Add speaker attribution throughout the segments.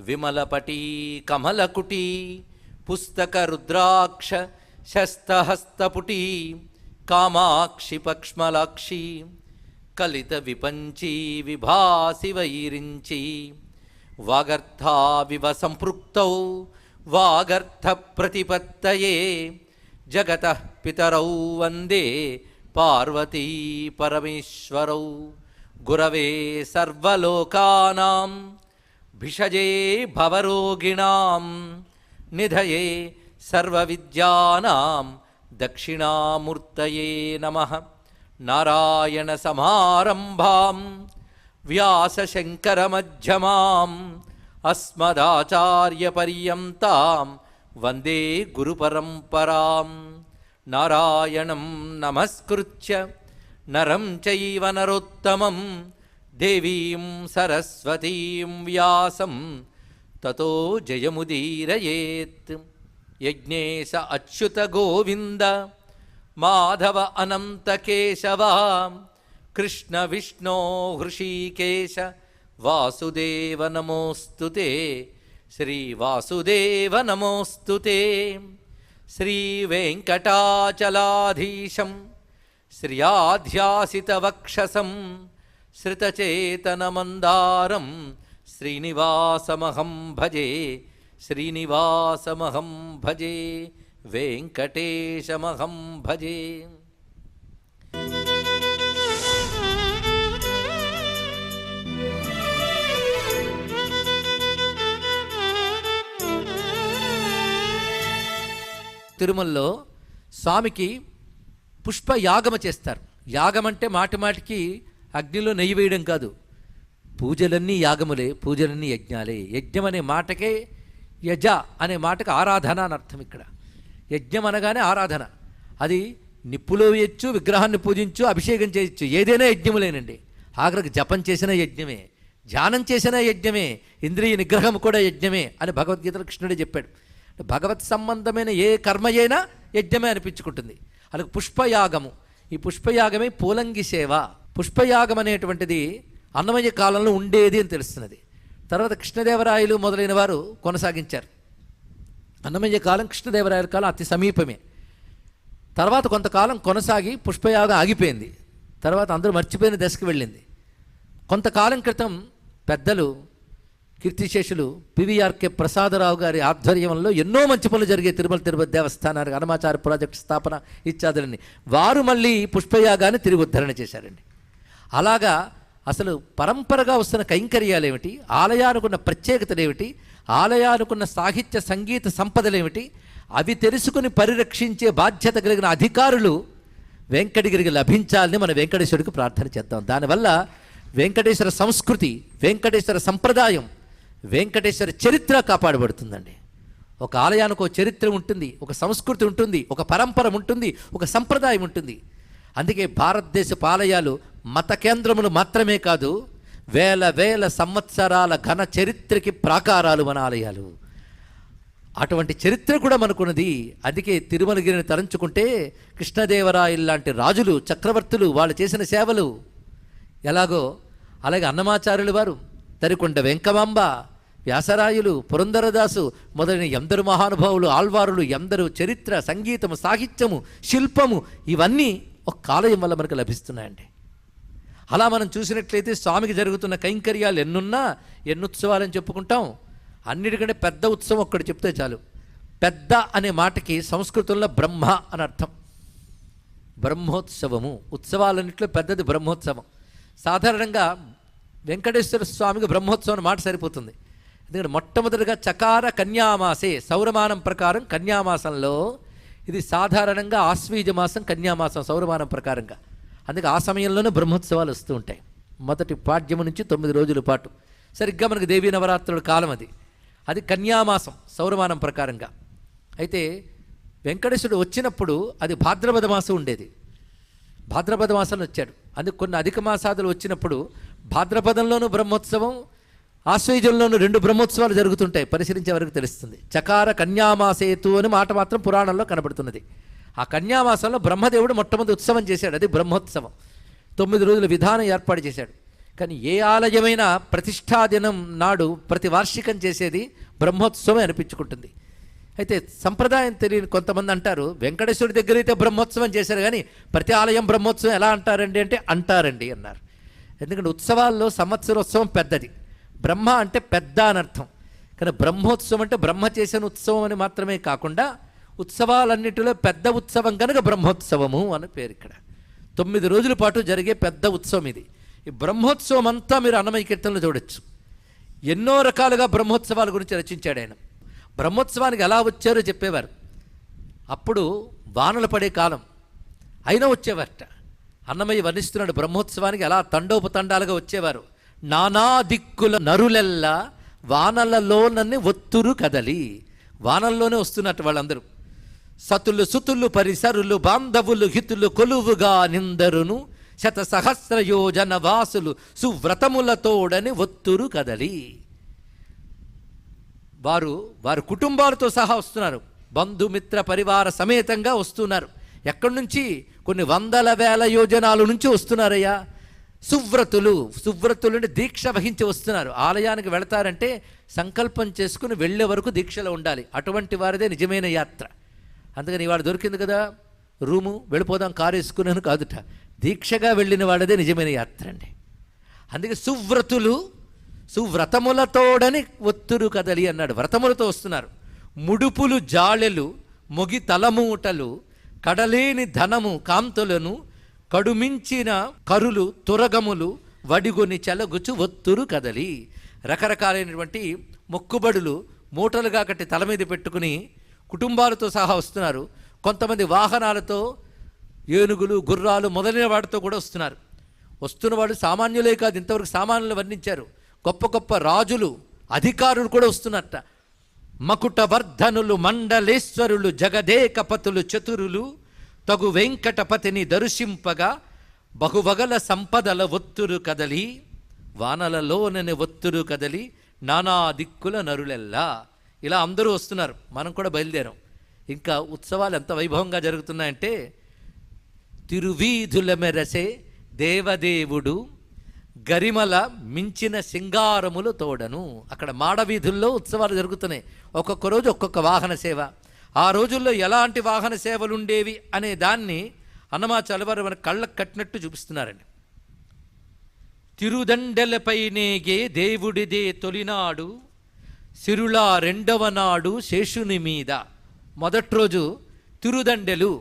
Speaker 1: విమలపటీ కమలకుటీ పుస్తక రుద్రాక్ష శస్తహస్తపుటీ కామాక్షి పక్ష్మలాక్షి కలిత విపంచీ విభాసి వైరించి వాగర్థావివ సంపృక్తౌ వాగర్థ ప్రతిపత్తయే జగతః పితరౌ వందే పార్వతీ పరమేశ్వరౌ గురవే సర్వలోకానాం భిషజే భవరోగిణాం నిధయే సర్వవిద్యానాం దక్షిణామూర్తయే నమః. నారాయణ సమారంభాం వ్యాసశంకరమధ్యమాం అస్మదాచార్యపర్యంతాం వందే గురుపరంపరాం. నారాయణం నమస్కృత్య నరం చైవ నరోత్తమం దేవీం సరస్వతీం వ్యాసం తతో జయముదీరయేత్. యజ్ఞేశ అచ్యుత గోవింద మాధవ అనంత కేశవ కృష్ణ విష్ణో హృషీకేశ వాసుదేవ నమోస్తుతే. శ్రీవాసుదేవ నమోస్తుతే. శ్రీవేంకటాచలాధీశం శ్రియాధ్యాసితవక్షసం శ్రితచేతనమందారం శ్రీనివాసమహం భజే. శ్రీనివాసమహం భజే. వెంకటేశమహం భజే. తిరుమలలో స్వామికి పుష్పయాగమ చేస్తారు. యాగం అంటే మాటిమాటికి అగ్నిలో నెయ్యి వేయడం కాదు. పూజలన్నీ యాగములే, పూజలన్నీ యజ్ఞాలే. యజ్ఞం అనే మాటకే యజ అనే మాటకు ఆరాధన అని అర్థం. ఇక్కడ యజ్ఞం అనగానే ఆరాధన. అది నిప్పులో వేయచ్చు, విగ్రహాన్ని పూజించు, అభిషేకం చేయొచ్చు, ఏదైనా యజ్ఞములేనండి. ఆఖరికి జపం చేసిన యజ్ఞమే, ధ్యానం చేసిన యజ్ఞమే, ఇంద్రియ నిగ్రహం కూడా యజ్ఞమే అని భగవద్గీతలో కృష్ణుడే చెప్పాడు. భగవత్ సంబంధమైన ఏ కర్మ అయినా యజ్ఞమే అనిపించుకుంటుంది. అలాగే పుష్పయాగము, ఈ పుష్పయాగమే పూలంగి సేవ. పుష్పయాగం అనేటువంటిది అన్నమయ్య కాలంలో ఉండేది అని తెలుస్తున్నది. తర్వాత కృష్ణదేవరాయలు మొదలైన వారు కొనసాగించారు. అన్నమయ్య కాలం కృష్ణదేవరాయల కాలం అతి సమీపమే. తర్వాత కొంతకాలం కొనసాగి పుష్పయాగం ఆగిపోయింది. తర్వాత అందరూ మర్చిపోయిన దశకు వెళ్ళింది. కొంతకాలం క్రితం పెద్దలు కీర్తిశేషులు పివిఆర్కే ప్రసాదరావు గారి ఆధ్వర్యంలో ఎన్నో మంచి పనులు జరిగే తిరుపతి దేవస్థానానికి అన్నమాచార్య ప్రాజెక్టు స్థాపన ఇత్యాదులని వారు మళ్ళీ పుష్పయాగాన్ని తిరిగి ఉద్ధరణ చేశారండి. అలాగా అసలు పరంపరగా వస్తున్న కైంకర్యాలు ఏమిటి, ఆలయానుకున్న ప్రత్యేకతలు ఏమిటి, ఆలయానుకున్న సాహిత్య సంగీత సంపదలేమిటి, అవి తెలుసుకుని పరిరక్షించే బాధ్యత కలిగిన అధికారులు వెంకటగిరికి లభించాలని మన వెంకటేశ్వరుడికి ప్రార్థన చేద్దాం. దానివల్ల వెంకటేశ్వర సంస్కృతి, వెంకటేశ్వర సంప్రదాయం, వెంకటేశ్వర చరిత్ర కాపాడబడుతుందండి. ఒక ఆలయానికి ఒక చరిత్ర ఉంటుంది, ఒక సంస్కృతి ఉంటుంది, ఒక పరంపర ఉంటుంది, ఒక సంప్రదాయం ఉంటుంది. అందుకే భారతదేశపు ఆలయాలు మత కేంద్రములు మాత్రమే కాదు, వేల వేల సంవత్సరాల ఘన చరిత్రకి ప్రాకారాలు మన ఆలయాలు. అటువంటి చరిత్ర కూడా మనకున్నది. అందుకే తిరుమలగిరిని తలంచుకుంటే కృష్ణదేవరాయలు లాంటి రాజులు, చక్రవర్తులు వాళ్ళు చేసిన సేవలు ఎలాగో అలాగే అన్నమాచార్యులు వారు, తరికొండ వెంకమాంబ, వ్యాసరాయులు, పురంధరదాసు మొదలైన ఎందరు మహానుభావులు, ఆళ్వారులు ఎందరూ చరిత్ర, సంగీతము, సాహిత్యము, శిల్పము ఇవన్నీ ఒక ఆలయం వల్ల మనకు లభిస్తున్నాయండి. అలా మనం చూసినట్లయితే స్వామికి జరుగుతున్న కైంకర్యాలు ఎన్నున్నా, ఎన్ని ఉత్సవాలని చెప్పుకుంటాం. అన్నిటికంటే పెద్ద ఉత్సవం ఒక్కటి చెప్తే చాలు. పెద్ద అనే మాటకి సంస్కృతంలో బ్రహ్మ అని అర్థం. బ్రహ్మోత్సవము, ఉత్సవాలన్నింటిలో పెద్దది బ్రహ్మోత్సవం. సాధారణంగా వెంకటేశ్వర స్వామికి బ్రహ్మోత్సవం మాట సరిపోతుంది. ఎందుకంటే మొట్టమొదటిగా చకార కన్యామాసే, సౌరమానం ప్రకారం కన్యామాసంలో ఇది సాధారణంగా ఆశ్వీజ మాసం కన్యామాసం సౌరమానం ప్రకారంగా. అందుకే ఆ సమయంలోనే బ్రహ్మోత్సవాలు వస్తూ ఉంటాయి. మొదటి పాడ్యము నుంచి 9 రోజుల పాటు సరిగ్గా మనకు దేవీ నవరాత్రుల కాలం అది కన్యామాసం సౌరమానం ప్రకారంగా. అయితే వెంకటేశ్వరుడు వచ్చినప్పుడు అది భాద్రపద మాసం ఉండేది. భాద్రపద మాసంలో వచ్చాడు. అందుకు కొన్ని అధిక మాసాదులు వచ్చినప్పుడు భాద్రపదంలోనూ బ్రహ్మోత్సవం, ఆశ్వయుజంలోనూ 2 బ్రహ్మోత్సవాలు జరుగుతుంటాయి. పరిశీలించే వరకు తెలుస్తుంది. చకార కన్యామాసేతు అని మాట మాత్రం పురాణంలో కనబడుతున్నది. ఆ కన్యామాసంలో బ్రహ్మదేవుడు మొట్టమొదటి ఉత్సవం చేశాడు, అది బ్రహ్మోత్సవం. 9 రోజుల విధానం ఏర్పాటు చేశాడు. కానీ ఏ ఆలయమైనా ప్రతిష్ఠా దినం నాడు ప్రతి వార్షికం చేసేది బ్రహ్మోత్సవం అనిపించుకుంటుంది. అయితే సంప్రదాయం తెలియని కొంతమంది అంటారు, వెంకటేశ్వరుడి దగ్గర అయితే బ్రహ్మోత్సవం చేశారు కానీ ప్రతి ఆలయం బ్రహ్మోత్సవం ఎలా అంటారండి అంటే అంటారండి అన్నారు. ఎందుకంటే ఉత్సవాల్లో సంవత్సరోత్సవం పెద్దది, బ్రహ్మ అంటే పెద్ద అని అర్థం. కానీ బ్రహ్మోత్సవం అంటే బ్రహ్మ చేసిన ఉత్సవం అని మాత్రమే కాకుండా ఉత్సవాలన్నిటిలో పెద్ద ఉత్సవం కనుక బ్రహ్మోత్సవము అని పేరు. ఇక్కడ 9 రోజుల పాటు జరిగే పెద్ద ఉత్సవం ఇది. ఈ బ్రహ్మోత్సవం అంతా మీరు అన్నమయ్య కీర్తనలో చూడొచ్చు. ఎన్నో రకాలుగా బ్రహ్మోత్సవాల గురించి రచించాడు ఆయన. బ్రహ్మోత్సవానికి ఎలా వచ్చారో చెప్పేవారు. అప్పుడు వానలు పడే కాలం అయినా వచ్చేవారట. అన్నమయ్య వర్ణిస్తున్నాడు బ్రహ్మోత్సవానికి ఎలా తండోపతండాలుగా వచ్చేవారు. నానా దిక్కుల నరులెల్లా వానలలోనని ఒత్తురు కదలి. వానల్లోనే వస్తున్నట్టు వాళ్ళందరూ. సతులు సుతులు పరిసరులు బాంధవులు హితులు కొలువుగా నిందరును శత సహస్ర యోజన వాసులు సువ్రతములతోడని ఒత్తురు కదలి. వారు కుటుంబాలతో సహా వస్తున్నారు, బంధుమిత్ర పరివార సమేతంగా వస్తున్నారు. ఎక్కడి నుంచి? కొన్ని వందల వేల యోజనాల నుంచి వస్తున్నారయ్యా. సువ్రతులు అంటే దీక్ష వహించి వస్తున్నారు. ఆలయానికి వెళతారంటే సంకల్పం చేసుకుని వెళ్ళే వరకు దీక్షలో ఉండాలి. అటువంటి వారిదే నిజమైన యాత్ర. అందుకని ఇవాళ దొరికింది కదా రూము, వెళ్ళిపోదాం కారు వేసుకున్నాను కాదుట, దీక్షగా వెళ్ళిన వాడిదే నిజమైన యాత్ర అండి. అందుకే సువ్రతములతోడని ఒత్తురు కదలి అన్నాడు. వ్రతములతో వస్తున్నారు. ముడుపులు జాళెలు మొగి తలమూటలు కడలేని ధనము కాంతులను కడుమించిన కరులు తురగములు వడిగొని చెలగుచు ఒత్తురు కదలి. రకరకాలైనటువంటి మొక్కుబడులు మూటలుగా కట్టి తల మీద పెట్టుకుని కుటుంబాలతో సహా వస్తున్నారు. కొంతమంది వాహనాలతో ఏనుగులు గుర్రాలు మొదలైన వాటితో కూడా వస్తున్నారు. వస్తున్న వాళ్ళు సామాన్యులే కాదు, ఇంతవరకు సామాన్యులు వర్ణించారు. గొప్ప గొప్ప రాజులు అధికారులు కూడా వస్తున్నట్ట. మకుట వర్ధనులు మండలేశ్వరులు జగదేకపతులు చతురులు తగు వెంకటపతిని దర్శింపగా బహువగల సంపదల ఒత్తురు కదలి. వానలలోనని ఒత్తురు కదలి నానా దిక్కుల నరులెల్లా. ఇలా అందరూ వస్తున్నారు. మనం కూడా బయలుదేరాం. ఇంకా ఉత్సవాలు ఎంత వైభవంగా జరుగుతున్నాయంటే తిరువీధుల మెరసే దేవదేవుడు గరిమల మించిన సింగారములు తోడను. అక్కడ మాడవీధుల్లో ఉత్సవాలు జరుగుతున్నాయి. ఒక్కొక్క రోజు ఒక్కొక్క వాహన సేవ. ఆ రోజుల్లో ఎలాంటి వాహన సేవలు ఉండేవి అనే దాన్ని అన్నమాచార్యుల వారు మన కళ్ళకు కట్టినట్టు చూపిస్తున్నారండి. తిరుదండెలపైనేగే దేవుడిదే తొలినాడు సిరుల రెండవ నాడు శేషుని మీద. మొదటి రోజు తిరుదండెలు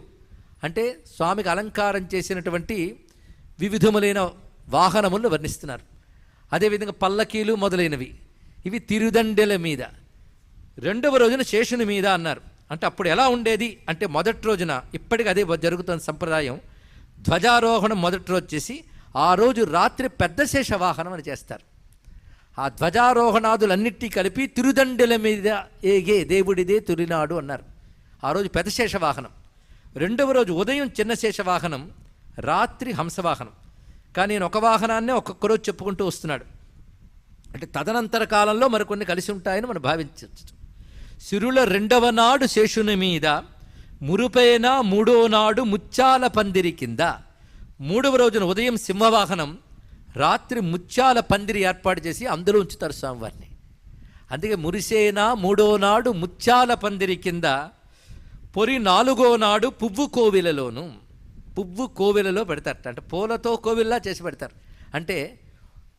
Speaker 1: అంటే స్వామికి అలంకారం చేసినటువంటి వివిధములైన వాహనములను వర్ణిస్తున్నారు. అదేవిధంగా పల్లకీలు మొదలైనవి, ఇవి తిరుదండెల మీద. రెండవ రోజున శేషుని మీద అన్నారు. అంటే అప్పుడు ఎలా ఉండేది అంటే మొదటి రోజున ఇప్పటికీ అదే జరుగుతున్న సంప్రదాయం. ధ్వజారోహణం మొదటి రోజు చేసి ఆ రోజు రాత్రి పెద్ద శేష వాహనం అని చేస్తారు. ఆ ధ్వజారోహణాదులన్నిటినీ కలిపి తిరుదండెల మీద ఏగే దేవుడిదే తొలినాడు అన్నారు. ఆ రోజు పెద్ద శేష వాహనం. రెండవ రోజు ఉదయం చిన్న శేష వాహనం, రాత్రి హంసవాహనం. కానీ నేను ఒక వాహనాన్నే ఒక్కొక్క రోజు చెప్పుకుంటూ వస్తున్నాడు. అంటే తదనంతర కాలంలో మరికొన్ని కలిసి ఉంటాయని మనం భావించవచ్చు. సిరుల రెండవ నాడు శేషుని మీద మురుపైన మూడో నాడు ముత్యాల పందిరి కింద. మూడవ రోజున ఉదయం సింహవాహనం, రాత్రి ముత్యాల పందిరి ఏర్పాటు చేసి అందులో ఉంచుతారు స్వామివారిని. అందుకే మురిసేన మూడో నాడు ముత్యాల పందిరి కింద, పొరి నాలుగో నాడు పువ్వు కోవిలలోను. పువ్వు కోవిలలో పెడతారట. అంటే పూలతో కోవిల్లా చేసి పెడతారు. అంటే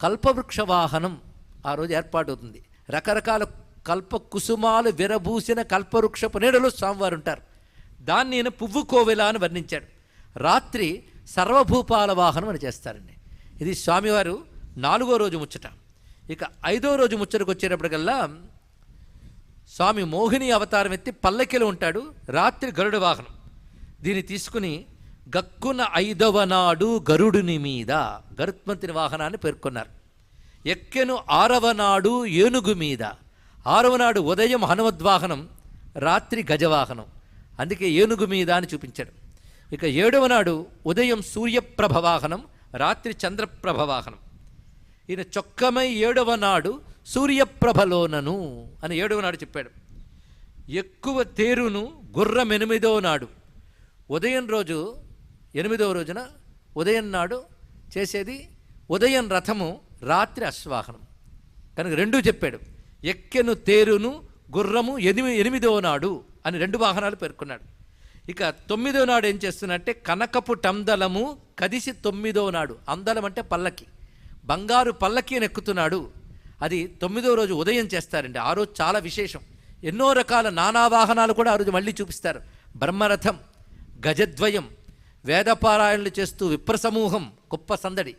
Speaker 1: కల్పవృక్ష వాహనం ఆ రోజు ఏర్పాటు అవుతుంది. రకరకాల కల్ప కుసుమాలు విరబూసిన కల్పవృక్షపు నీడలో స్వామివారు ఉంటారు. దాన్ని నేను పువ్వు కోవిల అని వర్ణించాడు. రాత్రి సర్వభూపాల వాహనం అని చేస్తారండి. ఇది స్వామివారు 4వ రోజు ముచ్చట. ఇక 5వ రోజు ముచ్చటకు వచ్చేటప్పటికల్లా స్వామి మోహిని అవతారం ఎత్తి పల్లకిలో ఉంటాడు. రాత్రి గరుడ వాహనం. దీన్ని తీసుకుని గక్కున 5వ నాడు గరుడుని మీద గరుత్మంతుని వాహనాన్ని పేర్కొన్నారు. ఎక్కెను 6వ నాడు ఏనుగు మీద. 6వ నాడు ఉదయం హనుమద్వాహనం, రాత్రి గజవాహనం. అందుకే ఏనుగు మీద అని చూపించాడు. ఇక 7వ నాడు ఉదయం సూర్యప్రభ వాహనం, రాత్రి చంద్రప్రభ వాహనం. ఈయన చొక్కమై 7వ నాడు సూర్యప్రభలోనను అని 7వ నాడు చెప్పాడు. ఎక్కువ తేరును గుర్రం 8వ నాడు. ఉదయం రోజు 8వ రోజున ఉదయం నాడు చేసేది ఉదయం రథము, రాత్రి అశ్వాహనం. కనుక రెండూ చెప్పాడు. ఎక్కెను తేరును గుర్రము 8వ నాడు అని 2 వాహనాలు పేర్కొన్నాడు. ఇక 9వ నాడు ఏం చేస్తున్నట్టే కనకపు టందలము కదిసి 9వ నాడు. అందలం అంటే పల్లకి, బంగారు పల్లకి అని ఎక్కుతున్నాడు. అది 9వ రోజు ఉదయం చేస్తారండి. ఆ రోజు చాలా విశేషం. ఎన్నో రకాల నానా వాహనాలు కూడా ఆ రోజు మళ్ళీ చూపిస్తారు. బ్రహ్మరథం, గజద్వయం, వేదపారాయణలు చేస్తూ విప్రసమూహం, గొప్ప సందడి,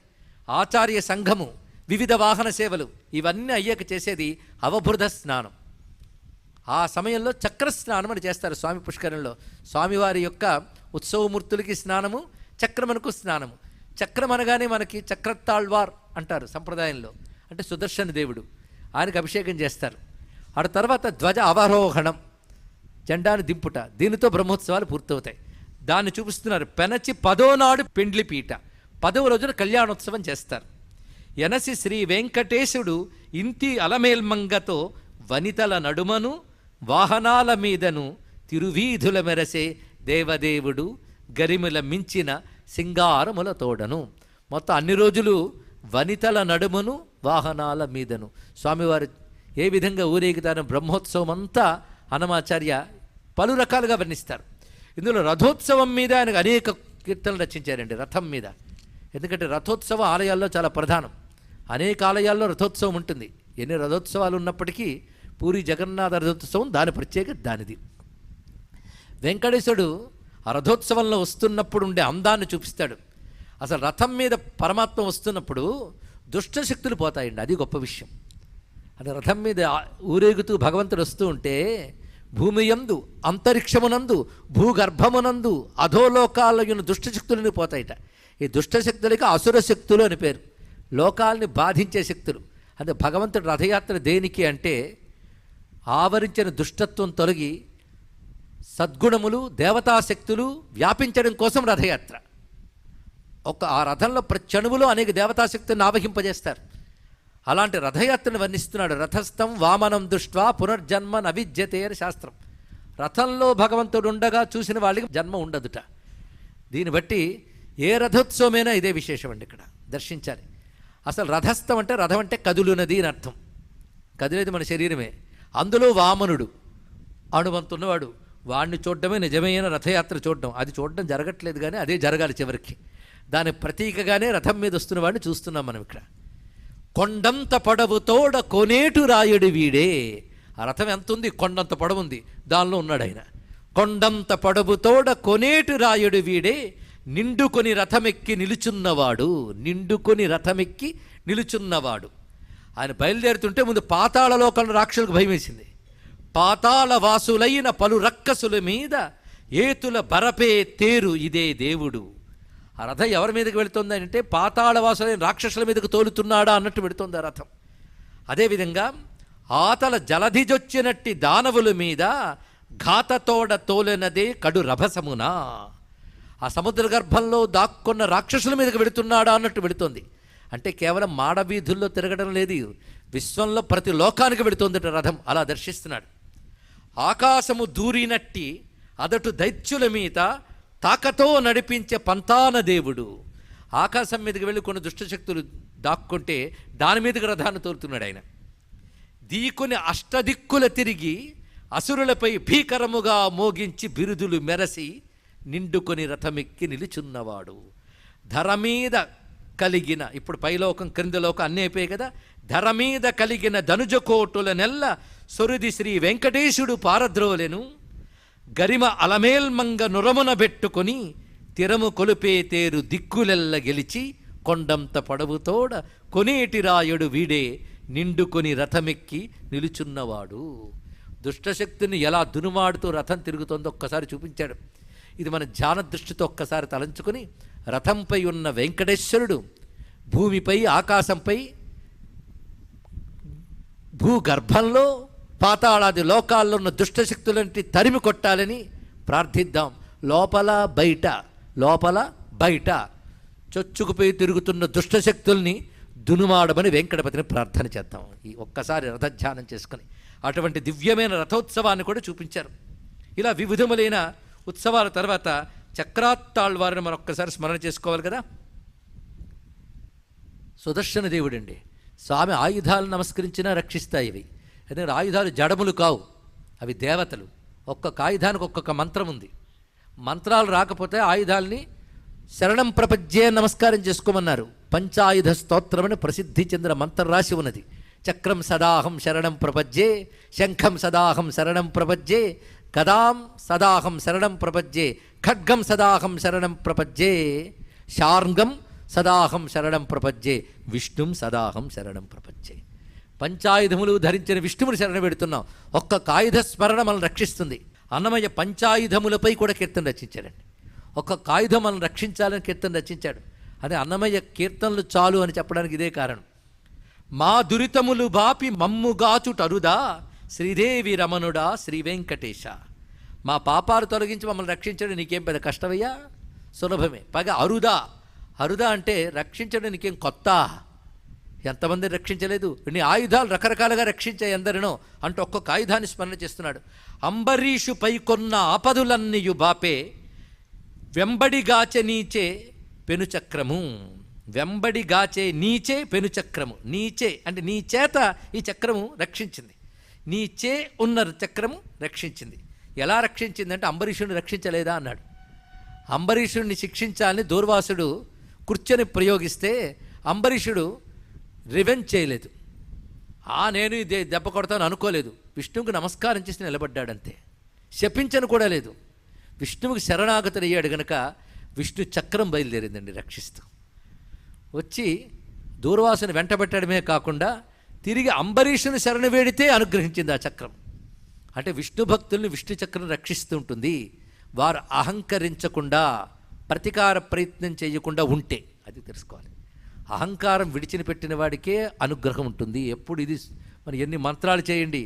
Speaker 1: ఆచార్య సంఘము, వివిధ వాహన సేవలు, ఇవన్నీ అయ్యాక చేసేది అవబృధ స్నానం. ఆ సమయంలో చక్ర స్నానం అని చేస్తారు స్వామి పుష్కరంలో. స్వామివారి యొక్క ఉత్సవమూర్తులకి స్నానము, చక్రమునకు స్నానము. చక్రం అనగానే మనకి చక్రతాళ్వార్ అంటారు సంప్రదాయంలో, అంటే సుదర్శన దేవుడు, ఆయనకు అభిషేకం చేస్తారు. ఆ తర్వాత ధ్వజ అవరోహణం, జెండాను దింపుట, దీనితో బ్రహ్మోత్సవాలు పూర్తవుతాయి. దాన్ని చూపిస్తున్నారు. పెనచి 10వ నాడు పెండ్లి పీట, 10వ రోజున కళ్యాణోత్సవం చేస్తారు. ఎనసి శ్రీ వెంకటేశుడు ఇంతి అలమేల్మంగతో వనితల నడుమను వాహనాల మీదను తిరువీధుల మెరసే దేవదేవుడు గరిముల మించిన సింగారముల తోడను. మొత్తం అన్ని రోజులు వనితల నడుమను వాహనాల మీదను స్వామివారు ఏ విధంగా ఊరేగుతారో బ్రహ్మోత్సవం అంతా అన్నమాచార్య పలు రకాలుగా వర్ణిస్తారు. ఇందులో రథోత్సవం మీద ఆయనకు అనేక కీర్తనలు రచించారండి, రథం మీద. ఎందుకంటే రథోత్సవం ఆలయాల్లో చాలా ప్రధానం. అనేక ఆలయాల్లో రథోత్సవం ఉంటుంది. ఎన్ని రథోత్సవాలు ఉన్నప్పటికీ పూరి జగన్నాథ రథోత్సవం దాని ప్రత్యేకత దానిది. వెంకటేశ్వరుడు ఆ రథోత్సవంలో వస్తున్నప్పుడు ఉండే అందాన్ని చూపిస్తాడు. అసలు రథం మీద పరమాత్మ వస్తున్నప్పుడు దుష్టశక్తులు పోతాయండి, అది గొప్ప విషయం. అంటే రథం మీద ఊరేగుతూ భగవంతుడు వస్తూ ఉంటే భూమి యందు, అంతరిక్షమునందు, భూగర్భమునందు, అధోలోకాలయును దుష్టశక్తులని పోతాయిట. ఈ దుష్టశక్తులకి అసుర శక్తులు అని పేరు, లోకాల్ని బాధించే శక్తులు. అంటే భగవంతుడు రథయాత్ర దేనికి అంటే ఆవరించిన దుష్టత్వం తొలగి సద్గుణములు, దేవతాశక్తులు వ్యాపించడం కోసం రథయాత్ర. ఆ రథంలో ప్రతి అణువులో అనేక దేవతాశక్తులను ఆవహింపజేస్తారు. అలాంటి రథయాత్రను వర్ణిస్తున్నాడు. రథస్థం వామనం దృష్ట్వా పునర్జన్మ నవిద్యతే అని శాస్త్రం. రథంలో భగవంతుడు ఉండగా చూసిన వాళ్ళకి జన్మ ఉండదుట. దీన్ని బట్టి ఏ రథోత్సవమైనా ఇదే విశేషం అండి. ఇక్కడ దర్శించాలి. అసలు రథస్థం అంటే రథం అంటే కదులునది అని అర్థం. కదిలేది మన శరీరమే. అందులో వామనుడు అణువంతున్నవాడు, వాడిని చూడడమే నిజమైన రథయాత్ర చూడడం. అది చూడడం జరగట్లేదు, కానీ అదే జరగాలి చివరికి. దాని ప్రతీకగానే రథం మీద వస్తున్న వాడిని చూస్తున్నాం మనం ఇక్కడ. కొండంత పొడవుతోడ కోనేటు రాయుడు వీడే. ఆ రథం ఎంత ఉంది? కొండంత పొడవు ఉంది, దానిలో ఉన్నాడు ఆయన. కొండంత పొడవుతోడ కోనేటు రాయుడు వీడే నిండుకొని రథమెక్కి నిలుచున్నవాడు. నిండుకొని రథమెక్కి నిలుచున్నవాడు. ఆయన బయలుదేరుతుంటే ముందు పాతాళ లోకంలో రాక్షసులకు భయం వేసింది. పాతాళ వాసులైన పలు రక్కసుల మీద ఏతుల బరపే తేరు ఇదే దేవుడు. ఆ రథం ఎవరి మీదకి వెళుతుంది అంటే పాతాళ వాసులైన రాక్షసుల మీదకు తోలుతున్నాడా అన్నట్టు పెడుతుంది ఆ రథం. అదేవిధంగా ఆతల జలధిజొచ్చినట్టి దానవుల మీద ఘాతతోడ తోలనదే కడు రభసమునా. ఆ సముద్ర గర్భంలో దాక్కున్న రాక్షసుల మీదకి వెళుతున్నాడా అన్నట్టు వెళుతోంది. అంటే కేవలం మాడవీధుల్లో తిరగడం లేదు, విశ్వంలో ప్రతి లోకానికి వెళుతోందట రథం. అలా దర్శిస్తున్నాడు. ఆకాశము దూరినట్టి అదటు దైత్యుల మీద తాకతో నడిపించే పంతాన దేవుడు. ఆకాశం మీదకి వెళ్ళి కొన్ని దుష్టశక్తులు దాక్కుంటే దాని మీదకి రథాన్ని తోలుతున్నాడు ఆయన. దీకుని అష్టదిక్కుల తిరిగి అసురులపై భీకరముగా మోగించి బిరుదులు మెరసి నిండుకొని రథమెక్కి నిలుచున్నవాడు. ధర మీద కలిగిన, ఇప్పుడు పైలోకం క్రిందలోకం అన్నీ అయిపోయాయి కదా, ధర మీద కలిగిన ధనుజకోటుల నెల్ల సొరుది శ్రీ వెంకటేశుడు పారద్రోలెను. గరిమ అలమేల్మంగ నురమున పెట్టుకొని తిరము కొలుపే తేరు దిక్కులెల్ల గెలిచి కొండంత పొడవుతోడ కొనేటి రాయుడు వీడే నిండుకొని రథమెక్కి నిలుచున్నవాడు. దుష్టశక్తిని ఎలా దునుమాడుతూ రథం తిరుగుతోందో ఒక్కసారి చూపించాడు. ఇది మన ధ్యాన దృష్టితో ఒక్కసారి తలంచుకొని రథంపై ఉన్న వెంకటేశ్వరుడు భూమిపై, ఆకాశంపై, భూగర్భంలో, పాతాళాది లోకాల్లో ఉన్న దుష్టశక్తులంటి తరిమి కొట్టాలని ప్రార్థిద్దాం. లోపల బయట, లోపల బయట చొచ్చుకుపోయి తిరుగుతున్న దుష్టశక్తుల్ని దునుమాడమని వెంకటపతిని ప్రార్థన చేద్దాం. ఈ ఒక్కసారి రథధ్యానం చేసుకుని అటువంటి దివ్యమైన రథోత్సవాన్ని కూడా చూపించారు. ఇలా వివిధములైన ఉత్సవాల తర్వాత చక్రాత్తాళ్వారిని మనం ఒక్కసారి స్మరణ చేసుకోవాలి కదా. సుదర్శన దేవుడండి. స్వామి ఆయుధాలు నమస్కరించినా రక్షిస్తాయి ఇవి. ఎందుకంటే ఆయుధాలు జడములు కావు, అవి దేవతలు. ఒక్కొక్క ఆయుధానికి ఒక్కొక్క మంత్రం ఉంది. మంత్రాలు రాకపోతే ఆయుధాలని శరణం ప్రపంచే నమస్కారం చేసుకోమన్నారు. పంచాయుధ స్తోత్రం అని ప్రసిద్ధి చెందిన మంత్ర రాశి ఉన్నది. చక్రం సదాహం శరణం ప్రపంచే, శంఖం సదాహం శరణం ప్రపంచే, గదాం సదాహం శరణం ప్రపంచే, ఖడ్గం సదాహం శరణం ప్రపంచే, శార్ంగం సదాహం శరణం ప్రపంచే, విష్ణుం సదాహం శరణం ప్రపంచే. పంచాయుధములు ధరించిన విష్ణువుని శరణ పెడుతున్నాం. ఒక్క ఆయుధ స్మరణ మనల్ని రక్షిస్తుంది. అన్నమయ్య పంచాయుధములపై కూడా కీర్తన రచించాడండి. ఒక్క ఆయుధం మనల్ని రక్షించాలని కీర్తన రచించాడు. అదే అన్నమయ్య కీర్తనలు చాలు అని చెప్పడానికి ఇదే కారణం. మా దురితములు బాపి మమ్ముగాచుటరుదా శ్రీదేవి రమణుడా శ్రీ వెంకటేశ. మా పాపాలు తొలగించి మమ్మల్ని రక్షించడం నీకేం పెద్ద కష్టమయ్యా, సులభమే. పైగా అరుదా, అరుదా అంటే రక్షించడం నీకేం కొత్త, ఎంతమందిని రక్షించలేదు, నీ ఆయుధాలు రకరకాలుగా రక్షించాయి ఎందరినో అంటూ ఒక్కొక్క ఆయుధాన్ని స్మరణ చేస్తున్నాడు. అంబరీషు పైకొన్న ఆపదులన్నీయు బాపే వెంబడిగాచె నీచే పెనుచక్రము. వెంబడిగాచే నీచే పెనుచక్రము. నీచే అంటే నీ చేత ఈ చక్రము రక్షించింది, నీచే ఉన్న చక్రము రక్షించింది. ఎలా రక్షించిందంటే అంబరీషుడిని రక్షించలేదా అన్నాడు. అంబరీషుడిని శిక్షించాలని దూర్వాసుడు కూర్చొని ప్రయోగిస్తే అంబరీషుడు రివెంజ్ చేయలేదు. నేను ఇదే దెబ్బ కొడతాను అనుకోలేదు. విష్ణువుకి నమస్కారం చేసి నిలబడ్డాడంతే, శపించను కూడా లేదు. విష్ణువుకి శరణాగతుడయ్యాడు గనక విష్ణు చక్రం బయలుదేరిందండి రక్షిస్తూ. వచ్చి దూర్వాసుని వెంటబెట్టడమే కాకుండా తిరిగి అంబరీషుని శరణ వేడితే అనుగ్రహించింది ఆ చక్రం. అంటే విష్ణు భక్తుల్ని విష్ణు చక్రం రక్షిస్తూ ఉంటుంది. వారు అహంకరించకుండా, ప్రతీకార ప్రయత్నం చేయకుండా ఉంటే, అది తెలుసుకోవాలి. అహంకారం విడిచిన పెట్టిన వాడికే అనుగ్రహం ఉంటుంది. ఎప్పుడు ఇది మరి ఎన్ని మంత్రాలు చేయండి,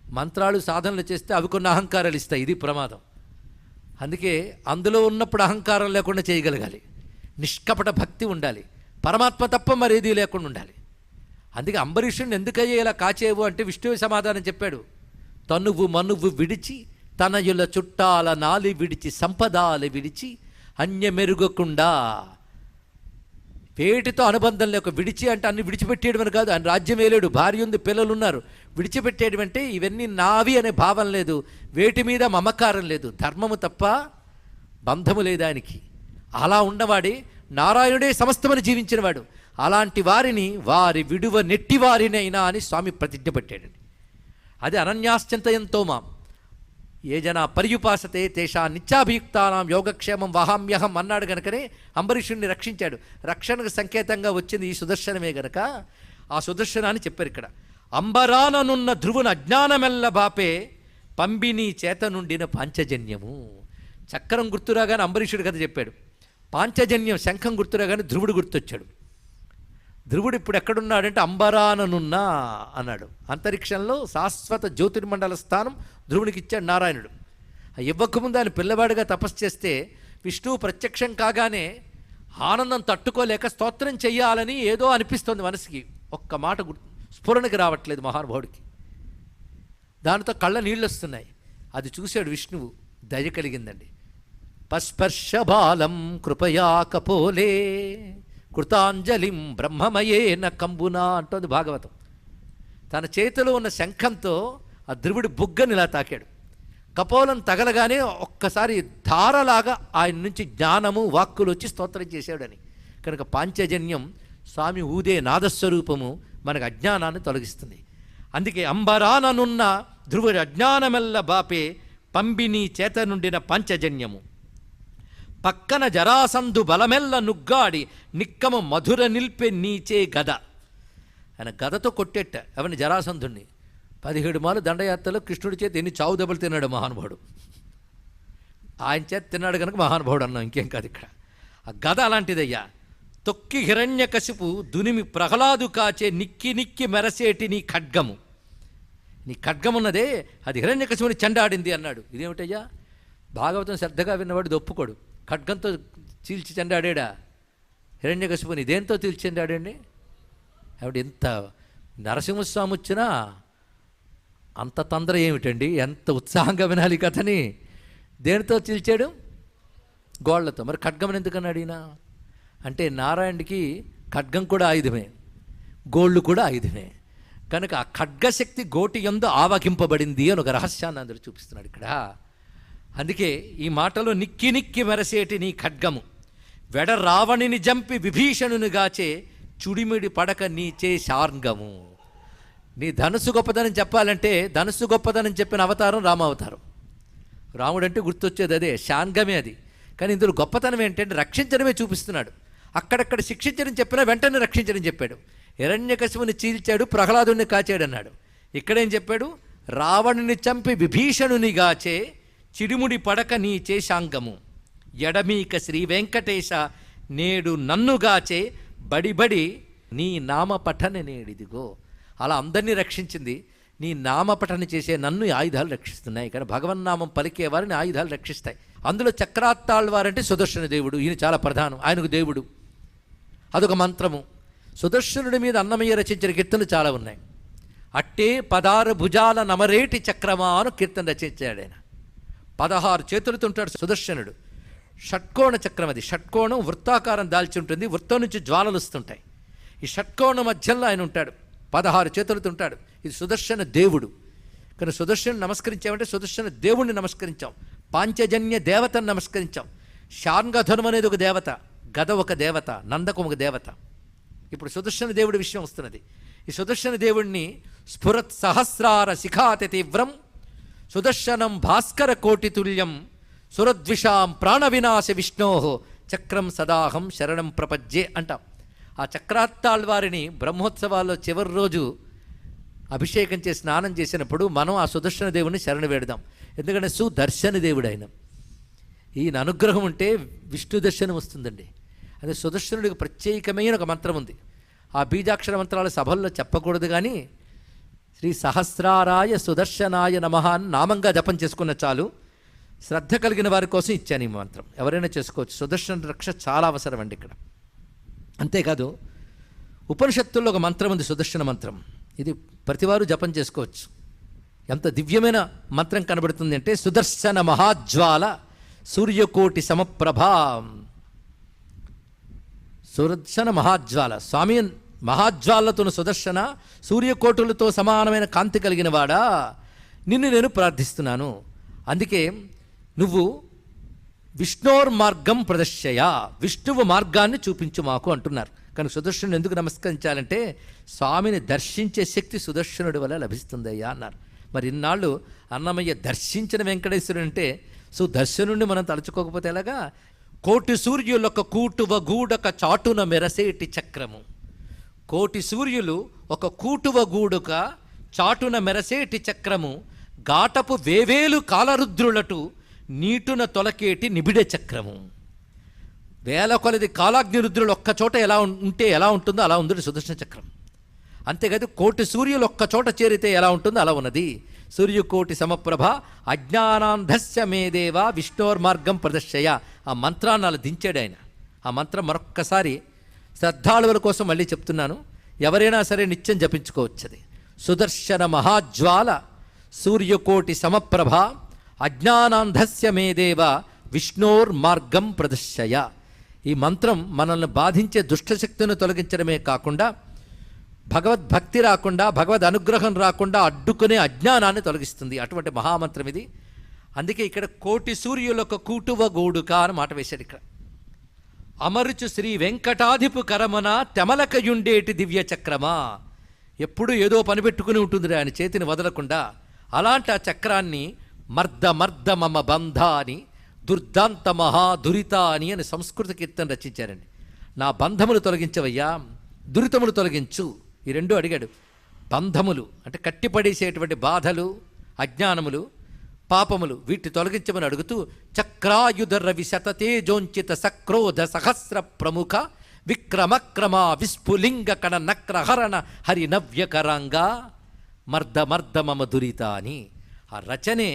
Speaker 1: మంత్రాలు సాధనలు చేస్తే అవి కొన్ని అహంకారాలు ఇస్తాయి, ఇది ప్రమాదం. అందుకే అందులో ఉన్నప్పుడు అహంకారం లేకుండా చేయగలగాలి, నిష్కపట భక్తి ఉండాలి, పరమాత్మ తప్ప మరేది లేకుండా ఉండాలి. అందుకే అంబరీషుడిని ఎందుకయ్యే ఇలా కాచేవు అంటే విష్ణువు సమాధానం చెప్పాడు. తనువు మనువు విడిచి తనయుల చుట్టాల నాలి విడిచి సంపదాలు విడిచి అన్యమెరుగకుండా, పేటితో అనుబంధం లేక, విడిచి అంటే అన్ని విడిచిపెట్టేయడం అని కాదు. ఆయన రాజ్యం వేలేడు, భార్య ఉంది, పిల్లలు ఉన్నారు. విడిచిపెట్టేయడం అంటే ఇవన్నీ నావి అనే భావం లేదు, వేటి మీద మమకారం లేదు, ధర్మము తప్ప బంధము లేదు ఆయనకి. అలా ఉన్నవాడే నారాయణుడే సమస్తమని జీవించినవాడు. అలాంటి వారిని వారి విడువ నెట్టివారినైనా అని స్వామి ప్రతిజ్ఞ పెట్టాడండి. అది అనన్యాశ్చింతయంతో మాం ఏ జన పర్యుపాసతే తేషా నిత్యాభియుక్తానాం యోగక్షేమం వహామ్యహం అన్నాడు గనుకనే అంబరీషుడిని రక్షించాడు. రక్షణకు సంకేతంగా వచ్చింది ఈ సుదర్శనమే గనక ఆ సుదర్శనాన్ని చెప్పారు ఇక్కడ. అంబరాననున్న ధ్రువుని అజ్ఞానమెల్ల బాపే పంబిని చేత నుండిన పాంచజన్యము. చక్రం గుర్తురాగానే అంబరీషుడి కథ చెప్పాడు. పాంచజన్యం శంఖం గుర్తురాగానే ధ్రువుడు గుర్తొచ్చాడు. ధ్రువుడు ఇప్పుడు ఎక్కడున్నాడంటే అంబరాననున్నా అన్నాడు. అంతరిక్షంలో శాశ్వత జ్యోతిర్మండల స్థానం ధ్రువునికి ఇచ్చాడు నారాయణుడు. ఇవ్వకముందు ఆయన పిల్లవాడిగా తపస్సు చేస్తే విష్ణువు ప్రత్యక్షం కాగానే ఆనందం తట్టుకోలేక స్తోత్రం చెయ్యాలని ఏదో అనిపిస్తోంది మనసుకి. ఒక్క మాట స్ఫురణకి రావట్లేదు మహానుభావుడికి. దానితో కళ్ళ నీళ్ళు వస్తున్నాయి. అది చూశాడు విష్ణువు, దయ కలిగిందండి. పస్పర్శ బాలం కృపయా కపోలే కృతాంజలిం బ్రహ్మమయేన కంబునా అంటోంది భాగవతం. తన చేతిలో ఉన్న శంఖంతో ఆ ధ్రువుడి బుగ్గని ఇలా తాకాడు. కపోలం తగలగానే ఒక్కసారి ధారలాగా ఆయన నుంచి జ్ఞానము వాక్కులు వచ్చి స్తోత్రం చేశాడని. కనుక పాంచజన్యం స్వామి ఊదే నాదస్వరూపము మనకు అజ్ఞానాన్ని తొలగిస్తుంది. అందుకే అంబరాననున్న ధ్రువుడి అజ్ఞానమెల్ల బాపే పంబిని చేత నుండిన పాంచజన్యము. పక్కన జరాసంధు బలమెల్ల నుగ్గాడి నిక్కము మధుర నిల్పే నీచే గద. ఆయన గదతో కొట్టేట ఎవరిని? జరాసంధుణ్ణి. 17 మార్లు దండయాత్రలో కృష్ణుడి చేతి ఎన్ని చావు దెబ్బలు తిన్నాడు మహానుభావుడు. ఆయన చేత తిన్నాడు కనుక మహానుభావుడు అన్నాం, ఇంకేం కాదు. ఇక్కడ ఆ గద అలాంటిదయ్యా. తొక్కి హిరణ్యకశిపు దునిమి ప్రహ్లాదు కాచే నిక్కి నిక్కి మెరసేటి నీ ఖడ్గము. నీ ఖడ్గమున్నదే అది హిరణ్యకశిపుని చెండాడింది అన్నాడు. ఇదేమిటయ్యా? భాగవతం శ్రద్ధగా విన్నవాడు ఒప్పుకోడు. ఖడ్గంతో చీల్చి చెండాడా హిరణ్యకశిపుని? దేంతో చీల్చి చెండాడండి? ఆవిడ ఎంత నరసింహస్వామి వచ్చినా అంత తొందర ఏమిటండి? ఎంత ఉత్సాహంగా వినాలి కథని. దేనితో చీల్చాడు? గోళ్లతో. మరి ఖడ్గమని ఎందుకన్నాడు ఈయన? అంటే నారాయణుడికి ఖడ్గం కూడా ఆయుధమే. గోళ్ళు కూడా ఆయుధమే. కనుక ఆ ఖడ్గశక్తి గోటి యందు ఆవగింపబడింది అని ఒక రహస్యాన్ని అందరూ చూపిస్తున్నాడు ఇక్కడ. అందుకే ఈ మాటలో నిక్కి నిక్కి మెరసేటి నీ ఖడ్గము వెడ రావణిని జంపి విభీషణుని గాచే చుడిమిడి పడక నీచే శార్ంగము. నీ ధనుసు గొప్పదనం చెప్పాలంటే ధనుసు గొప్పదనం చెప్పిన అవతారం రామావతారం. రాముడు అంటే గుర్తొచ్చేది అదే, శార్ంగమే అది. కానీ ఇందులో గొప్పతనం ఏంటంటే రక్షించడమే చూపిస్తున్నాడు. అక్కడక్కడ శిక్షించడం చెప్పినా వెంటనే రక్షించడం చెప్పాడు. హిరణ్యకశిపుని చీల్చాడు, ప్రహ్లాదుని కాచాడు అన్నాడు. ఇక్కడేం చెప్పాడు? రావణుని చంపి విభీషణుని గాచే చిడిముడి పడక నీ చేశాంగము ఎడమీక శ్రీ వెంకటేశ నేడు నన్నుగాచే బడిబడి నీ నామపఠన నేడిదిగో. అలా అందరినీ రక్షించింది. నీ నామపఠన చేసే నన్ను ఆయుధాలు రక్షిస్తున్నాయి. ఇక్కడ భగవన్నామం పలికే వారిని ఆయుధాలు రక్షిస్తాయి. అందులో చక్రాత్తాళ్వారంటే సుదర్శన దేవుడు. ఈయన చాలా ప్రధానం, ఆయనకు దేవుడు. అదొక మంత్రము. సుదర్శనుడి మీద అన్నమయ్య రచించిన కీర్తనలు చాలా ఉన్నాయి. అట్టే 16 భుజాల నమరేటి చక్రమా అని కీర్తన రచించాడు ఆయన. 16 చేతులతో ఉంటాడు సుదర్శనుడు. షట్కోణ చక్రం అది. షట్కోణం వృత్తాకారం దాల్చి ఉంటుంది, వృత్తం నుంచి జ్వాలలు వస్తుంటాయి. ఈ షట్కోణ మధ్యలో ఆయన ఉంటాడు, 16 చేతులతో ఉంటాడు. ఇది సుదర్శన దేవుడు. కానీ సుదర్శను నమస్కరించామంటే సుదర్శన దేవుణ్ణి నమస్కరించాం, పాంచజన్య దేవతను నమస్కరించాం. శార్ంగధనుము అనేది ఒక దేవత, గద ఒక దేవత, నందకం ఒక దేవత. ఇప్పుడు సుదర్శన దేవుడి విషయం వస్తున్నది. ఈ సుదర్శన దేవుణ్ణి స్ఫురత్ సహస్రార శిఖాతి తీవ్రం సుదర్శనం భాస్కర కోటి తుల్యం సురద్విషాం ప్రాణ వినాశ విష్ణోహో చక్రం సదాహం శరణం ప్రపజ్జే అంటాం. ఆ చక్రాత్తాళ్వారిని బ్రహ్మోత్సవాల్లో చివరి రోజు అభిషేకం చేసి స్నానం చేసినప్పుడు మనం ఆ సుదర్శన దేవుడిని శరణు వేడదాం. ఎందుకంటే సుదర్శన దేవుడు ఆయన. ఈయన అనుగ్రహం ఉంటే విష్ణు దర్శనం వస్తుందండి. అదే సుదర్శనుడికి ప్రత్యేకమైన ఒక మంత్రం ఉంది. ఆ బీజాక్షర మంత్రాల సభల్లో చెప్పకూడదు, కానీ శ్రీ సహస్రారాయ సుదర్శనాయ నమః అని నామంగా జపం చేసుకున్న చాలు. శ్రద్ధ కలిగిన వారి కోసం ఇచ్చాను ఈ మంత్రం. ఎవరైనా చేసుకోవచ్చు. సుదర్శన రక్ష చాలా అవసరం అండి ఇక్కడ. అంతేకాదు ఉపనిషత్తుల్లో ఒక మంత్రం ఉంది, సుదర్శన మంత్రం. ఇది ప్రతివారు జపం చేసుకోవచ్చు. ఎంత దివ్యమైన మంత్రం కనబడుతుంది అంటే సుదర్శన మహాజ్వాల సూర్యకోటి సమప్రభా. సుదర్శన మహాజ్వాల, స్వామి మహాజ్వాలతోను సుదర్శన సూర్యకోటులతో సమానమైన కాంతి కలిగిన వాడా, నిన్ను నేను ప్రార్థిస్తున్నాను. అందుకే నువ్వు విష్ణోర్ మార్గం ప్రదర్శయ, విష్ణువు మార్గాన్ని చూపించు మాకు అంటున్నారు. కానీ సుదర్శనుడు ఎందుకు నమస్కరించాలంటే స్వామిని దర్శించే శక్తి సుదర్శనుడి వల్ల లభిస్తుందయ్యా అన్నారు. మరి ఇన్నాళ్ళు అన్నమయ్య దర్శించిన వెంకటేశ్వరుడు అంటే సుదర్శనుడిని మనం తలుచుకోకపోతే ఎలాగా? కోటి సూర్యులొక కూటువ గూడక చాటున మెరసేటి చక్రము. కోటి సూర్యులు ఒక కూటువ గూడుక చాటున మెరసేటి చక్రము ఘాటపు వేవేలు కాలరుద్రులటు నీటున తొలకేటి నిబిడ చక్రము. వేల కొలది కాలాగ్నిరుద్రులు ఒక్క చోట ఎలా ఉంటే ఎలా ఉంటుందో అలా ఉంది సుదర్శన చక్రం. అంతేకాదు కోటి సూర్యులు ఒక్క చోట చేరితే ఎలా ఉంటుందో అలా ఉన్నది. సూర్యకోటి సమప్రభ అజ్ఞానాంధస్య మేదేవా విష్ణోర్మార్గం ప్రదర్శయ. ఆ మంత్రాన్ని అలా దించాడు ఆయన. ఆ మంత్రం మరొక్కసారి శ్రద్ధాళువుల కోసం మళ్ళీ చెప్తున్నాను. ఎవరైనా సరే నిత్యం జపించుకోవచ్చది. సుదర్శన మహాజ్వాల సూర్యకోటి సమప్రభ అజ్ఞానాంధస్య మేదేవ విష్ణోర్మార్గం ప్రదర్శయ. ఈ మంత్రం మనల్ని బాధించే దుష్టశక్తిని తొలగించడమే కాకుండా భగవద్భక్తి రాకుండా, భగవద్ అనుగ్రహం రాకుండా అడ్డుకునే అజ్ఞానాన్ని తొలగిస్తుంది. అటువంటి మహామంత్రం ఇది. అందుకే ఇక్కడ కోటి సూర్యులకు కూటువ గూడుక అని మాట వేశాడు. ఇక్కడ అమరుచు శ్రీ వెంకటాధిపు కరమన తెమలకయుండేటి దివ్య చక్రమా. ఎప్పుడు ఏదో పని పెట్టుకుని ఉంటుంది ఆయన చేతిని వదలకుండా. అలాంటి ఆ చక్రాన్ని మర్ద మర్ద మమ బంధ అని, దుర్దాంత మహా దురిత అని సంస్కృత కీర్తన రచించారండి. నా బంధములు తొలగించవయ్యా, దురితములు తొలగించు. ఈ రెండు అడిగాడు. బంధములు అంటే కట్టిపడేసేటువంటి బాధలు, అజ్ఞానములు, పాపములు, వీటిని తొలగించమని అడుగుతూ చక్రాయుధ రవి శతతేజోంచిత సక్రోధ సహస్ర ప్రముఖ విక్రమక్రమ విస్ఫులింగ కణ నక్రహరణ హరి నవ్యకరంగా మర్ద మర్ద మమ దురిత అని. ఆ రచనే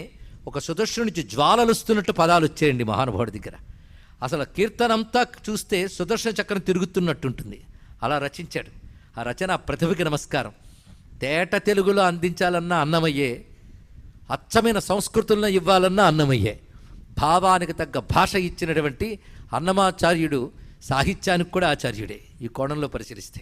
Speaker 1: ఒక సుదర్శను నుంచి జ్వాలలుస్తున్నట్టు పదాలు వచ్చాయండి మహానుభావుడి దగ్గర. అసలు కీర్తనంతా చూస్తే సుదర్శన చక్రం తిరుగుతున్నట్టుంటుంది. అలా రచించాడు. ఆ రచన ప్రతిభకి నమస్కారం. తేట తెలుగులో అందించాలన్నా అన్నమయ్యే, అచ్చమైన సంస్కృతులను ఇవ్వాలన్నా అన్నమయ్యే. భావానికి తగ్గ భాష ఇచ్చినటువంటి అన్నమాచార్యుడు సాహిత్యానికి కూడా ఆచార్యుడే ఈ కోణంలో పరిశీలిస్తే.